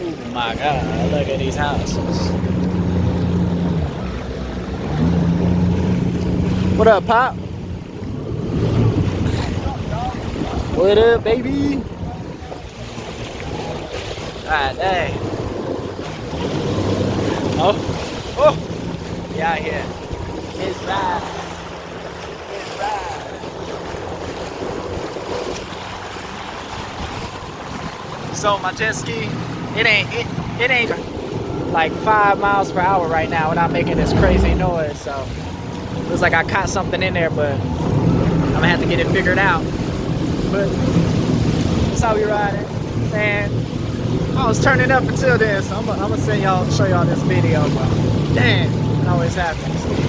Oh my God, look at these houses. What up, Pop? What up, baby? God dang. Oh, yeah, out here. It's right. It's right. So my jet ski, it ain't like 5 miles per hour right now without making this crazy noise. So looks like I caught something in there, but I'm gonna have to get it figured out. But that's how we riding, man. I was turning up until then, so I'm gonna show y'all this video. But damn, it always happens.